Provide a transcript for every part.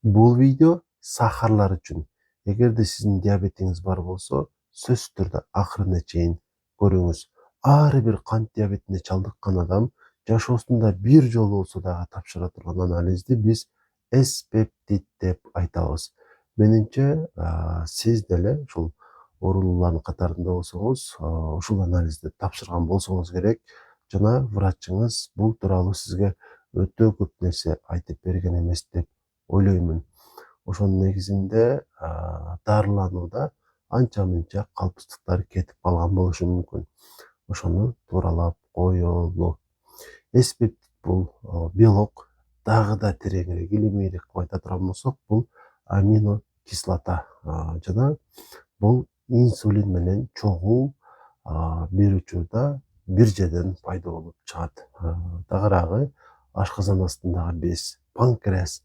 Бул видео сахарлар үчүн. Эгерде сиздин диабетиңиз бар болсо, сөзсүз түрдө акырына чейин көрүңүз. Ар бир кант диабетине чалдыккан адам жашоосунда бир жолу болсо дагы тапшыра турган анализди биз S-пептид деп айтабыз. Менимче, сиз деле ушул оорулуулардын катарында болсоңуз, ушул анализди тапшырган болсоңуз керек жана врачыңыз бул тууралуу сизге өтө көп нерсе айтып берген эмес деп ойлоймун. Ошонун негизинде дарыланууда анча мынча калпсыздыктар кетип калган болушу мүмкүн. Ошону тууралап коелу. S-пептид бул белок, дагы да тереңирээк, илимиирээк кылып айта турган болсок, бул амино кислота жана бул инсулин менен чогуу бир учурда бир жерден пайда болуп чыгат. Тагыраагы ашказан астындагы без, панкреас,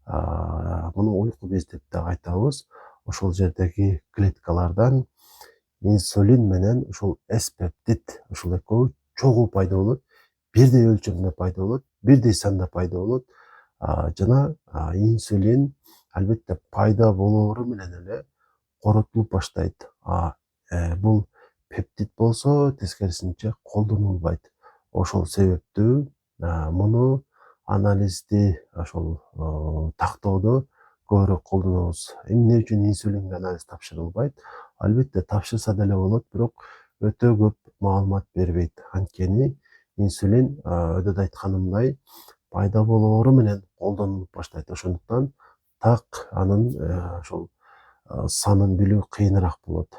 муну уйку без деп дагы айтабыз. Ошол жердеги клеткалардан инсулин менен ушул S-пептид ушул экөө чогуу пайда болот, бирдей өлчөмдө пайда болот, бирдей санда пайда болот. Жана инсулин албетте пайда болоору менен эле коротулуп баштайт. Бул пептид болсо тескерисинче колдонулбайт. Ошол себептүү муну анализди ошол тактоодо көбүрөөк колдонобуз. Эмне үчүн инсулинге анализ тапшырылбайт? Албетте тапшырса деле болот, бирок өтө көп маалымат бербейт. Анткени инсулин өдөдө айтканымдай пайда болоору менен колдонулуп баштайт. Ошондуктан так анын ошол санын билүү кыйыныраак болот.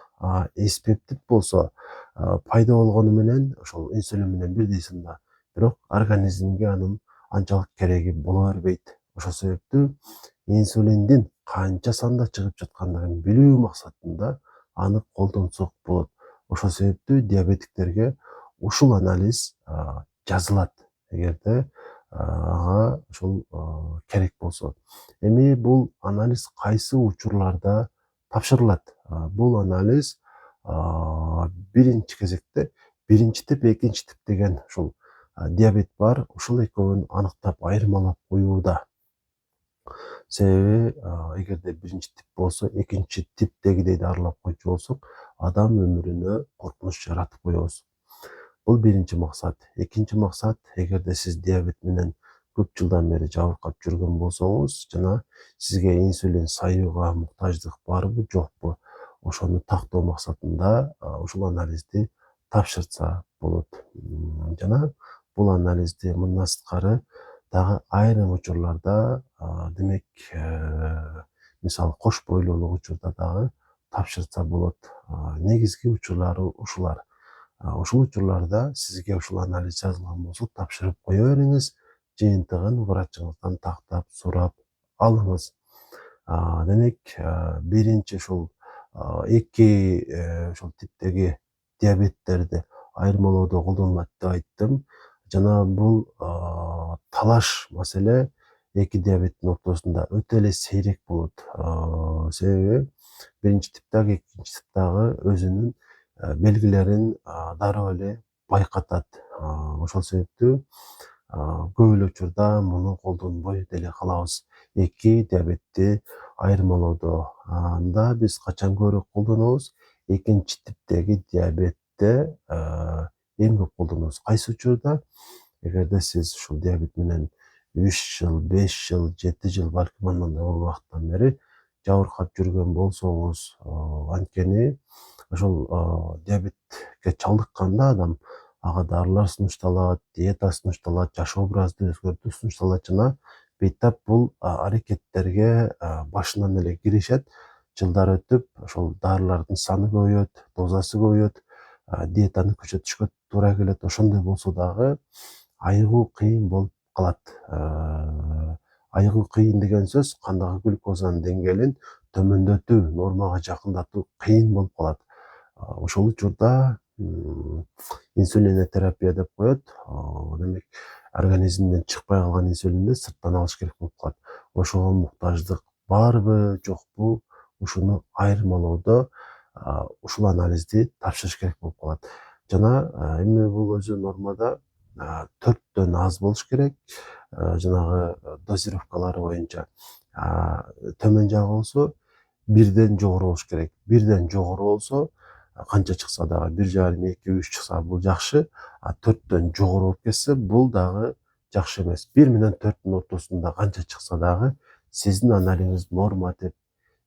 S-пептид болсо пайда болгону менен ошол инсулин менен бирдей санда, бирок организмге анын анчалык кереги боло бербейт. Ошол себептүү инсулиндин канча санда чыгып жаткандыгын билүү максатында аны колдонсок болот. Ошол себептүү диабетиктерге ушул анализ жазылат, эгерде ага ушул керек болсо. Эми бул анализ кайсы учурларда тапшырылат? Бул анализ биринчи кезекте биринчи тип, экинчи тип деген ушул диабет бар, ушул экөөнү аныктап айырмалап коюуда. Себеби эгерде биринчи тип болсо, экинчи типтегидей дарылап койчу болсок, адам өмүрүнө коркунуч жаратып коебуз. Бул биринчи максат. Экинчи максат, эгерде сиз диабет менен көп жылдан бери жабыркап жүргөн болсоңуз жана сизге инсулин сайууга муктаждык барбы, жокпу, ошону тактоо максатында ушул анализди тапшыртса болот. Жана бул анализди мындан сырткары дагы айрым учурларда, демек, мисалы кош бойлуулук учурда дагы тапшыртса болот. Негизги учурлары ушулар. Ушул учурларда сизге ушул анализ жазылган болсо, тапшырып кое бериңиз, жыйынтыгын врачыңыздан тактап сурап алыңыз. Демек, биринчи ушул эки ушул типтеги диабеттерди айырмалоодо колдонулат деп айттым. Жана бул талаш маселе эки диабеттин ортосунда өтө эле сейрек болот. Себеби биринчи тип дагы, экинчи тип дагы өзүнүн белгилерин дароо эле байкатат. Ошол себептүү көп эле учурда муну колдонбой деле калабыз. Эки диабетти айырмалоодо анда биз качан көбүрөөк колдонобуз? Экинчи типтеги диабетте эң көп колдонобуз. Кайсы учурда? Эгерде сиз ушул диабет менен 3 жыл, 5 жыл, 7 жыл, балким андан да көп убакыттан бери жабыркап жүргөн болсоңуз, анткени ошол диабетке чалдыкканда адам ага дарылар сунушталат, диета сунушталат, жашоо образды өзгөртүү сунушталат жана бейтап бул аракеттерге башынан эле киришет. Жылдар өтүп, ошол дарылардын саны көбөйөт, дозасы көбөйөт, диетаны күчөтүшкө туура келет. Ошондой болсо дагы айыгуу кыйын болуп калат. Айыгуу кыйын деген сөз кандагы глюкозанын деңгээлин төмөндөтүү, нормага жакындатуу кыйын болуп калат. Ошол учурда инсулинотерапия деп коет. Демек, организмден чыкпай калган инсулинди сырттан алыш керек болуп калат. Ошого муктаждык барбы, жокпу, ушуну айырмалоодо ушул анализди тапшырыш керек болуп калат. Жана эми бул өзү нормада 4төн аз болуш керек. Жанагы дозировкалары боюнча төмөн жагы болсо бирден жогору болуш керек. Бирден жогору болсо канча чыкса дагы 1,5 2 3 чыкса бул жакшы, 4төн жогору болуп кетсе бул дагы жакшы эмес. 1 менен 4түн ортосунда канча чыкса дагы сиздин анализиңиз норма деп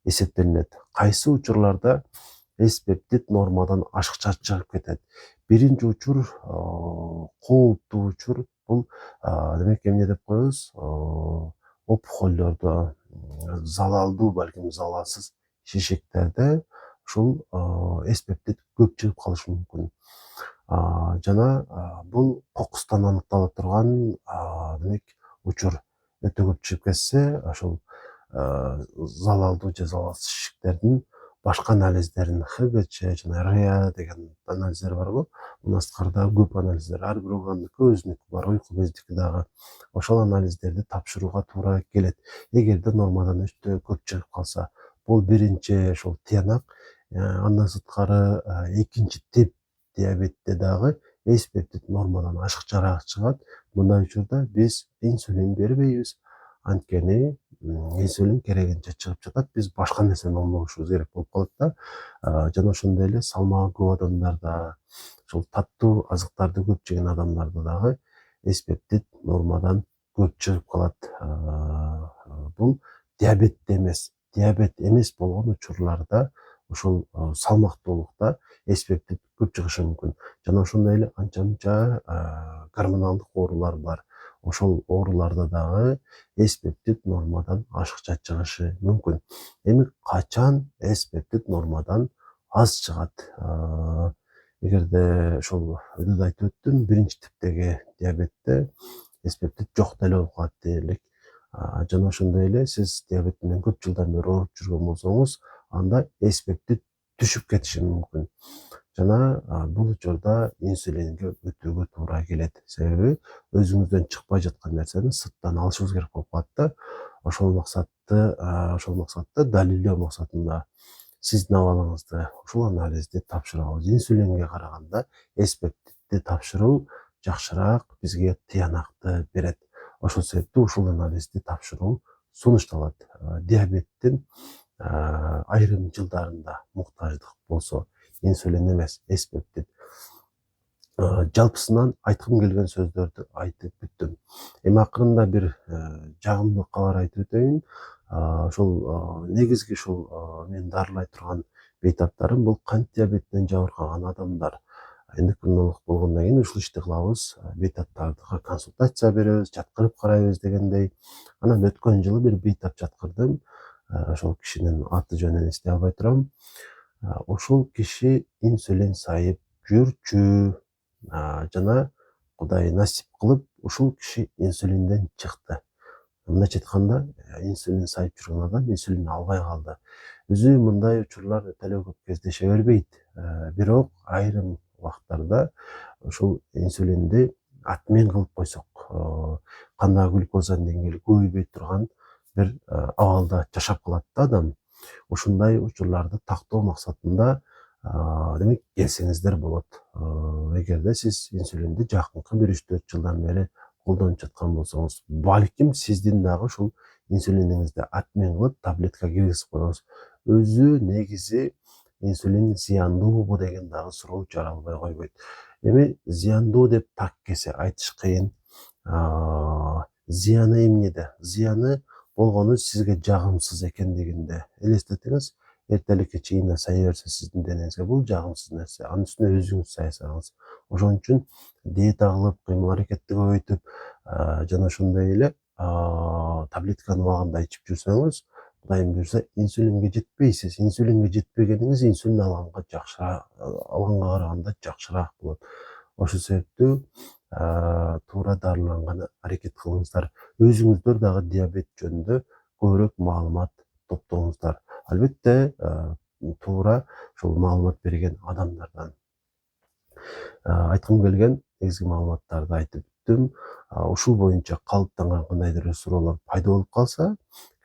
эсептелинет. Кайсы учурларда эс пептид нормадан ашыкча чыгып кетет. Биринчи учур кооптуу учур бул демек эмне деп коебуз? Опухолдордо, залалдуу, балким залалсыз шишектерде ушул эс пептид көп чыгып калышы мүмкүн. Жана бул кокустан аныктала турган демек учур өтө көп чыгып кетсе, ошол залалдуу же залалсыз шишиктердин башка анализдерин ХГЧ жана РА деген анализдер барбы? Мына сыртында көп анализдер, ар бир органдыкы өзүнүкү бар, уйку бездики дагы. Ошол анализдерди тапшырууга туура келет. Эгерде нормадан өтө көп чыгып калса, бул биринчи ошол тыянак. Андан сырткары экинчи тип диабетте дагы эс пептид нормадан ашыкчараак чыгат. Мындай учурда биз инсулин бербейбиз. Анткени инсулин керегинче чыгып жатат, биз башка нерсени алмашыбыз керек болуп калат да. Жана ошондой эле салмагы көп адамдарда, ошол таттуу азыктарды көп жеген адамдарда дагы эс пептид нормадан көп чыгып калат. Бул диабетте эмес, диабет эмес болгон учурларда ошол салмактуулукта эс пептид көп чыгышы мүмкүн. Жана ошондой эле анча мынча гормоналдык оорулар бар. Ошол ооруларда дагы эс пептид нормадан ашыкча чыгышы мүмкүн. Эми качан эс пептид нормадан аз чыгат? Эгерде ошол өйдө айтып өттүм, биринчи типтеги диабетте эс пептид жок деле болуп калат дээрлик. Жана ошондой эле сиз диабет менен көп жылдан бери ооруп жүргөн болсоңуз, анда эс пептид түшүп кетиши мүмкүн. Жана бул учурда инсулинге өтүүгө туура келет. Себеби өзүңүздөн чыкпай жаткан нерсени сырттан алышыбыз керек болуп калат да. Ошол максатты далилдөө максатында сиздин абалыңызды ушул анализди тапшырабыз. Инсулинге караганда эс пептидди тапшыруу жакшыраак бизге тыянакты берет. Ошол себептен ушул анализди тапшыруу сунушталат. Диабеттин айрым жылдарында муктаждык болсо инсулин эмес, эс пептид. Жалпысынан айткым келген сөздөрдү айтып бүттүм. Эми акырында бир жагымдуу кабар айтып өтөйүн. Ошол негизги ушул мен дарылай турган бейтаптарым бул кант диабетинен жабыркаган адамдар. Эндокринолог болгондон кийин ушул ишти кылабыз. Бейтаптарга консультация беребиз, жаткырып карайбыз дегендей. Анан өткөн жылы бир бейтап жаткырдым. Ошол кишинин аты жөнүн эстей албай турам. Ушул киши инсулин сайып жүрчү. Жана Кудай насип кылып ушул киши инсулинден чыкты. Мындайча айтканда, инсулин сайып жүргөн адам инсулин албай калды. Өзү мындай учурлар өтө эле көп кездеше бербейт. Бирок айрым убактарда ушул инсулинди отмен кылып койсок, кандагы глюкозанын деңгээли көбөйбөй турган бир абалда жашап калат да адам. Ушундай учурларды тактоо максатында демек келсеңиздер болот. Эгерде сиз инсулинди жакынкы 1-3-4 жылдан бери колдонуп жаткан болсоңуз, балким сиздин дагы ушул инсулиниңизди отмен кылып таблетка киргизип коебуз. Өзү негизи инсулин зыяндуубу деген дагы суроо жаралбай койбойт. Эми зыяндуу деп так кесе айтыш кыйын. Зыяны эмнеде? Зыяны болгону сизге жагымсыз экендигинде. Элестетиңиз, эртеликке чейин сая берсе сиздин денеңизге бул жагымсыз нерсе. Анын үстүнө өзүңүз саясаңыз. Ошон үчүн диета кылып, кыймыл аракетти көбөйтүп, жана ошондой эле таблетканы убагында ичип жүрсөңүз, Кудайым буйрса, инсулинге жетпейсиз. Инсулинге жетпегениңиз инсулин алганга караганда жакшыраак болот. Ошол себептүү туура дарыланганга аракет кылыңыздар. Өзүңүздөр дагы диабет жөнүндө көбүрөөк маалымат топтоңуздар. Албетте, туура ушул маалымат берген адамдардан. Айткым келген негизги маалыматтарды айтып бүттүм. Ушул боюнча калыптанган кандайдыр бир суроолор пайда болуп калса,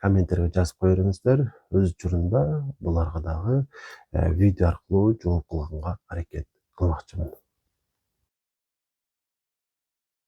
комменттерге жазып кое бериңиздер. Өз учурунда буларга дагы видео аркылуу жооп кылганга аракет кылмакчымын.